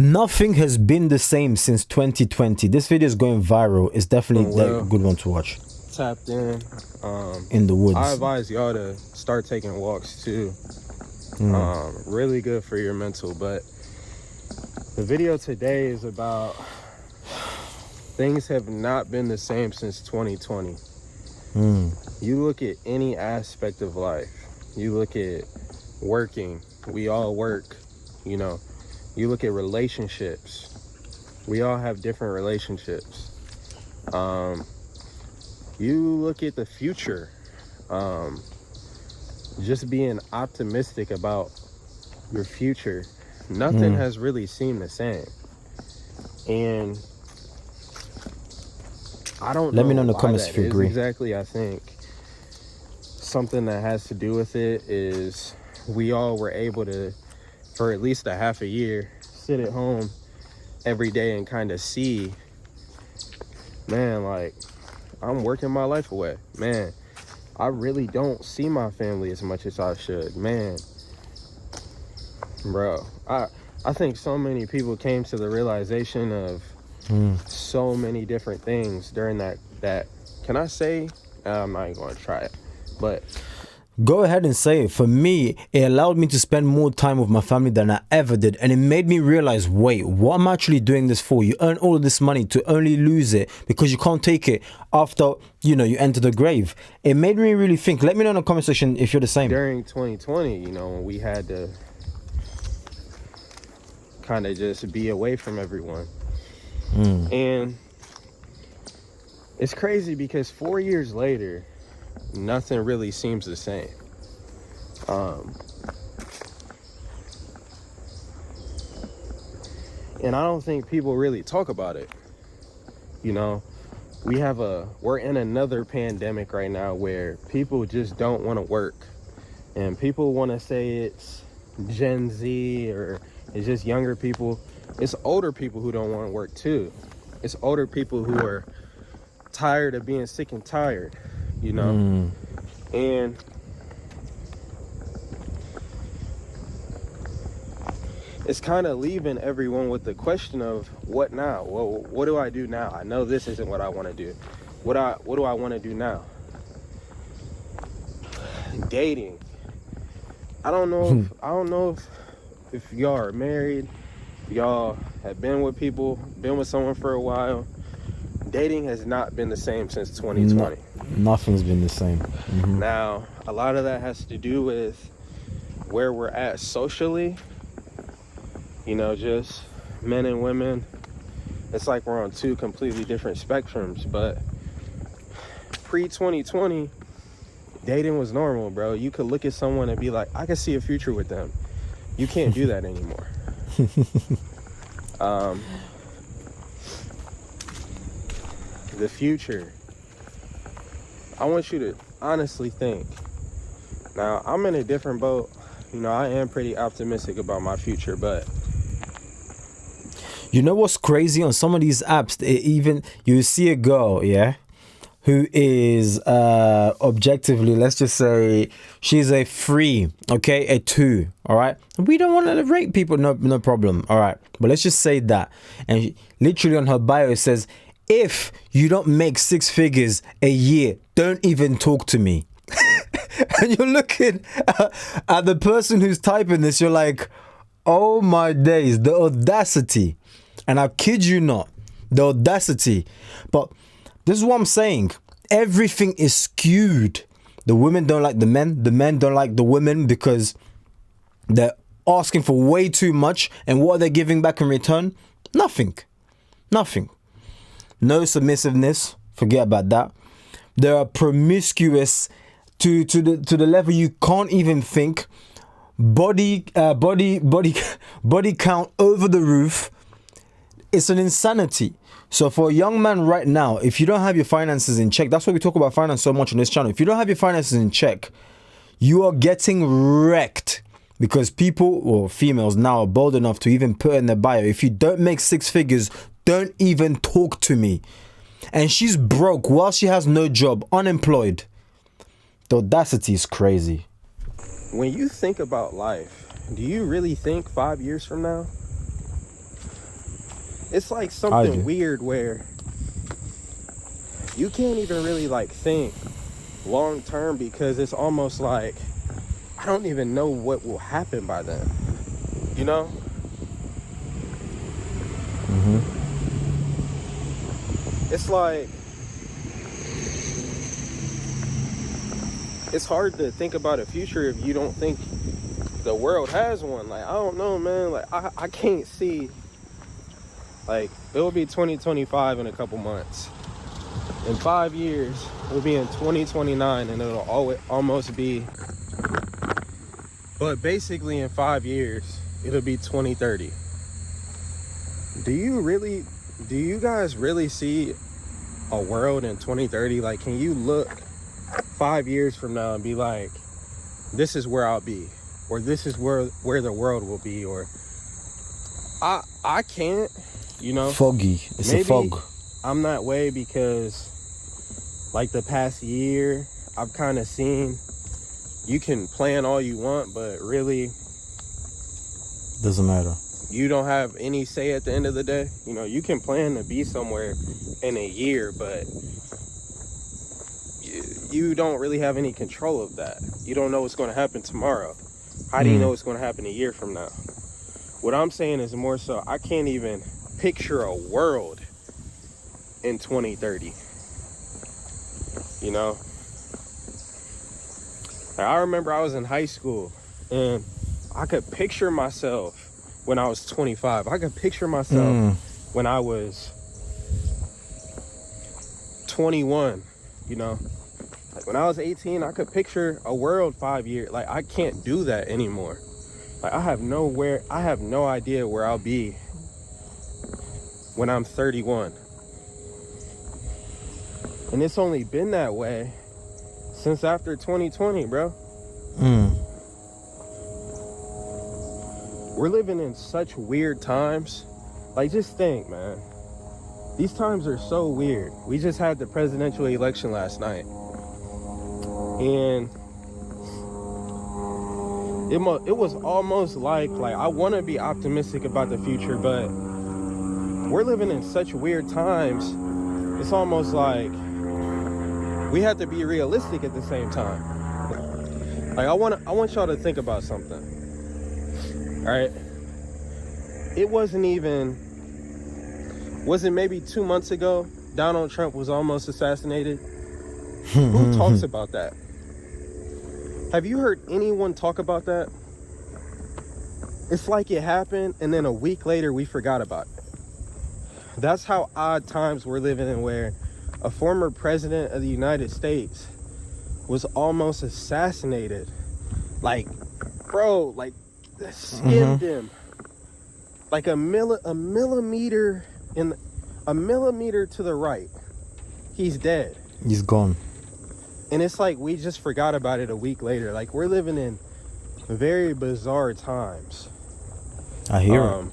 Nothing has been the same since 2020. This video is going viral. It's definitely a good one to watch. Tapped in the woods. I advise y'all to start taking walks too. Really good for your mental. But the video today is about things have not been the same since 2020. You look at any aspect of life. You look at working. We all work, you know. You look at relationships. We all have different relationships. You look at the future. Just being optimistic about your future. Nothing has really seemed the same. And I don't know. Let me know in the comments if you agree. Exactly, I think something that has to do with it is we all were able to, for at least a half a year, sit at home every day and kind of see, man, like, I'm working my life away. Man, I really don't see my family as much as I should. Man, bro, I think so many people came to the realization of so many different things during that can I say, I'm not even going to try it, but go ahead and say it. For me, it allowed me to spend more time with my family than I ever did. And it made me realize, wait, what am I actually doing this for? You earn all of this money to only lose it because you can't take it after, you know, you enter the grave. It made me really think. Let me know in the comment section if you're the same. During 2020, you know, we had to kind of just be away from everyone. And it's crazy because 4 years later, nothing really seems the same. And I don't think people really talk about it. You know, we're in another pandemic right now where people just don't want to work. And people want to say it's Gen Z or it's just younger people. It's older people who don't want to work too. It's older people who are tired of being sick and tired, you know? And it's kind of leaving everyone with the question of what now? Well, what do I do now? I know this isn't what I want to do. What do I want to do now? Dating. I don't know if y'all are married, y'all have been with people, been with someone for a while. Dating has not been the same since 2020. Nothing's been the same. Now, a lot of that has to do with where we're at socially. You know, just men and women. It's like we're on two completely different spectrums. But pre-2020, dating was normal, bro. You could look at someone and be like, I can see a future with them. You can't do that anymore. The future. I want you to honestly think. Now, I'm in a different boat. You know, I am pretty optimistic about my future, but you know what's crazy on some of these apps? Even you see a girl, yeah, who is objectively, let's just say she's a 3, okay, a 2, all right. We don't want to rate people, no problem, all right. But let's just say that, and literally on her bio it says, if you don't make 6 figures a year, don't even talk to me. And you're looking at the person who's typing this, you're like, oh my days, the audacity. And I kid you not, the audacity. But this is what I'm saying. Everything is skewed. The women don't like the men don't like the women because they're asking for way too much. And what are they giving back in return? Nothing. No submissiveness. Forget about that. They are promiscuous to the level you can't even think. Body count over the roof. It's an insanity. So for a young man right now, if you don't have your finances in check, that's why we talk about finance so much on this channel. If you don't have your finances in check, you are getting wrecked because people or females now are bold enough to even put in their bio, if you don't make 6 figures, don't even talk to me. And she's broke while she has no job, unemployed. The audacity is crazy. When you think about life, do you really think 5 years from now? It's like do. something weird where you can't even really like think long term, because it's almost like I don't even know what will happen by then. You know? It's like, it's hard to think about a future if you don't think the world has one. Like, I don't know, man. Like, I can't see, like, it'll be 2025 in a couple months. In 5 years, we'll be in 2029, and it'll almost be, but basically in 5 years, it'll be 2030. Do you guys really see a world in 2030? Like, can you look 5 years from now and be like, this is where I'll be, or this is where the world will be? Or I can't, you know. Foggy. It's maybe a fog. I'm that way because like the past year I've kind of seen you can plan all you want, but really Doesn't matter. you don't have any say at the end of the day. You know, you can plan to be somewhere in a year, but you don't really have any control of that. You don't know what's going to happen tomorrow. How do you know what's going to happen a year from now? What I'm saying is more so, I can't even picture a world in 2030. You know? Like, I remember I was in high school and I could picture myself when I was 25. I could picture myself when I was 21, you know? Like when I was 18, I could picture a world 5 years. Like, I can't do that anymore. Like, I have no idea where I'll be when I'm 31. And it's only been that way since after 2020, bro. We're living in such weird times. Like, just think, man. These times are so weird. We just had the presidential election last night. And it was almost like I want to be optimistic about the future, but we're living in such weird times. It's almost like we have to be realistic at the same time. Like, I want y'all to think about something. All right? Was it maybe 2 months ago Donald Trump was almost assassinated? Who talks about that? Have you heard anyone talk about that? It's like it happened and then a week later we forgot about it. That's how odd times we're living in, where a former president of the United States was almost assassinated. Like, bro, like, skimmed him. Like a millimeter to the right. He's dead. He's gone. And it's like we just forgot about it a week later. Like, we're living in very bizarre times. I hear it.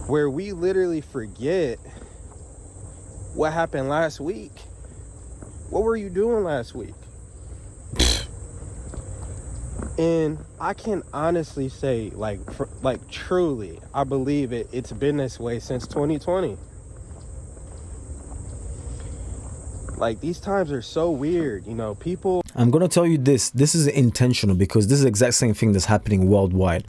Where we literally forget what happened last week. What were you doing last week? And I can honestly say, like truly, I believe it's been this way since 2020. Like, these times are so weird, you know, people... I'm going to tell you this. This is intentional, because this is the exact same thing that's happening worldwide.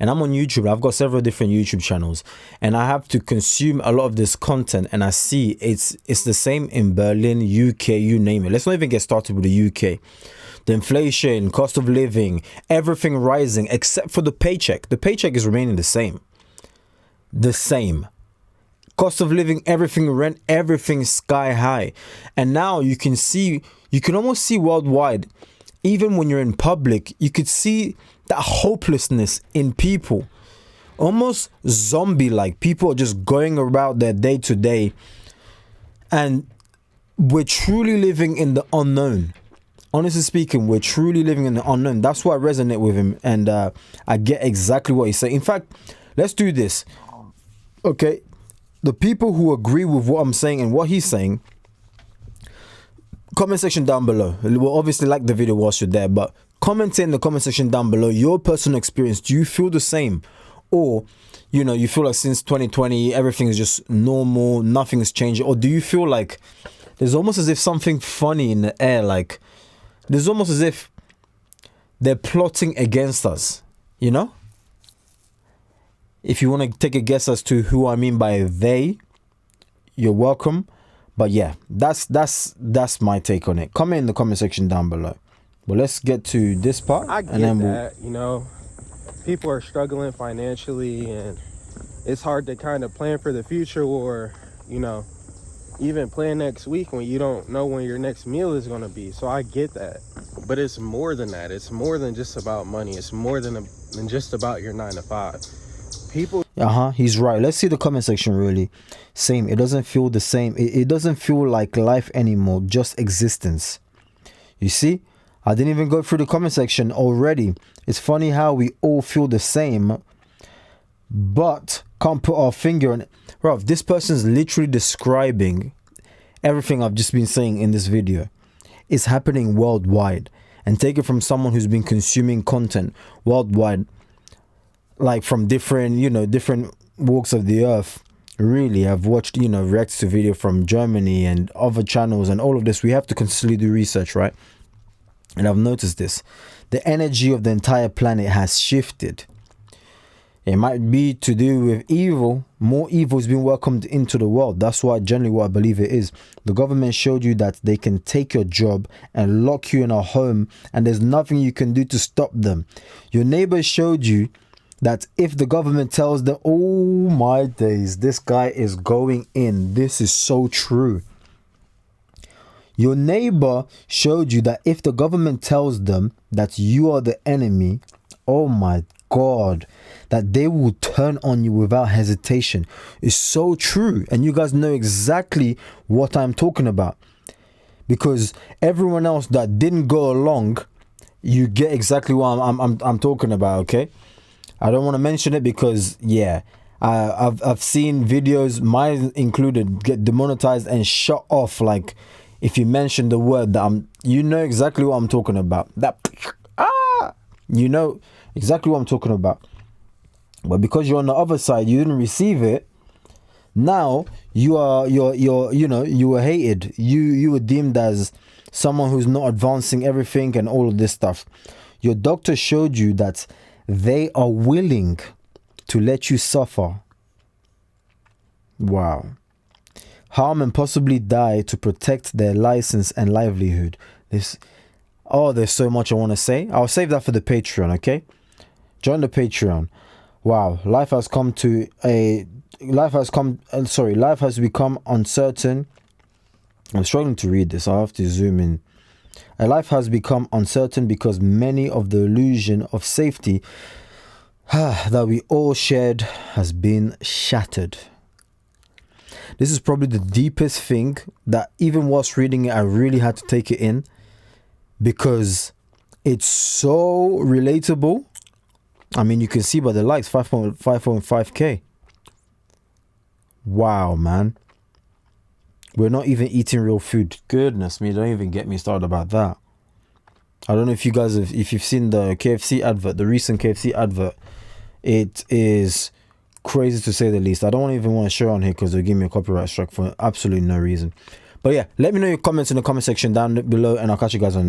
And I'm on YouTube. I've got several different YouTube channels, and I have to consume a lot of this content, and I see it's the same in Berlin, UK, you name it. Let's not even get started with the UK. The inflation, cost of living, everything rising except for the paycheck. The paycheck is remaining the same. The same. Cost of living, everything, rent, everything sky high. And now you can almost see worldwide, even when you're in public, you could see that hopelessness in people. Almost zombie-like. People are just going about their day to day. And we're truly living in the unknown. Honestly speaking, we're truly living in the unknown. That's why I resonate with him. And I get exactly what he's saying. In fact, let's do this. Okay. The people who agree with what I'm saying and what he's saying, comment section down below. We'll obviously like the video whilst you're there, but comment in the comment section down below your personal experience. Do you feel the same? or you know, you feel like since 2020 everything is just normal, nothing is changing, or do you feel like there's almost as if something funny in the air, like there's almost as if they're plotting against us, you know? If you want to take a guess as to who I mean by they, you're welcome. But yeah, that's my take on it. Comment in the comment section down below. But let's get to this part. I get that, you know, people are struggling financially and it's hard to kind of plan for the future, or, you know, even plan next week when you don't know when your next meal is going to be. So I get that. But it's more than that. It's more than just about money. It's more than just about your 9 to 5. People. He's right. Let's see the comment section really. Same. It doesn't feel the same. It doesn't feel like life anymore, just existence. You see? I didn't even go through the comment section already. It's funny how we all feel the same, but can't put our finger on it. Bro, this person's literally describing everything I've just been saying in this video. It's happening worldwide. And take it from someone who's been consuming content worldwide, like from different walks of the earth. Really, I've watched, reacts to video from Germany and other channels and all of this. We have to consistently do research, right? And I've noticed this. The energy of the entire planet has shifted. It might be to do with evil. More evil is being welcomed into the world. That's generally what I believe it is. The government showed you that they can take your job and lock you in a home, and there's nothing you can do to stop them. Your neighbor showed you that if the government tells them, oh my days, this guy is going in. This is so true. Your neighbor showed you that if the government tells them that you are the enemy, oh my God, that they will turn on you without hesitation. It's so true. And you guys know exactly what I'm talking about. Because everyone else that didn't go along, you get exactly what I'm talking about, okay? I don't want to mention it because, yeah, I've seen videos, mine included, get demonetized and shut off. Like, if you mention the word that you know exactly what I'm talking about. You know exactly what I'm talking about. But because you're on the other side, you didn't receive it. Now you were hated. You were deemed as someone who's not advancing everything and all of this stuff. Your doctor showed you that they are willing to let you suffer. Wow. Harm and possibly die to protect their license and livelihood. There's so much I want to say. I'll save that for the Patreon, okay? Join the Patreon. Wow, life has become uncertain. I'm struggling to read this. I'll have to zoom in. Life has become uncertain because many of the illusion of safety that we all shared has been shattered. This is probably the deepest thing that even whilst reading it, I really had to take it in because it's so relatable. I mean, you can see by the likes, 5.5k. Wow, man. We're not even eating real food. Goodness me, don't even get me started about that. I don't know if you guys if you've seen the KFC advert, the recent KFC advert. It is crazy to say the least. I don't even want to show on here because they'll give me a copyright strike for absolutely no reason. But yeah, let me know your comments in the comment section down below and I'll catch you guys on the next.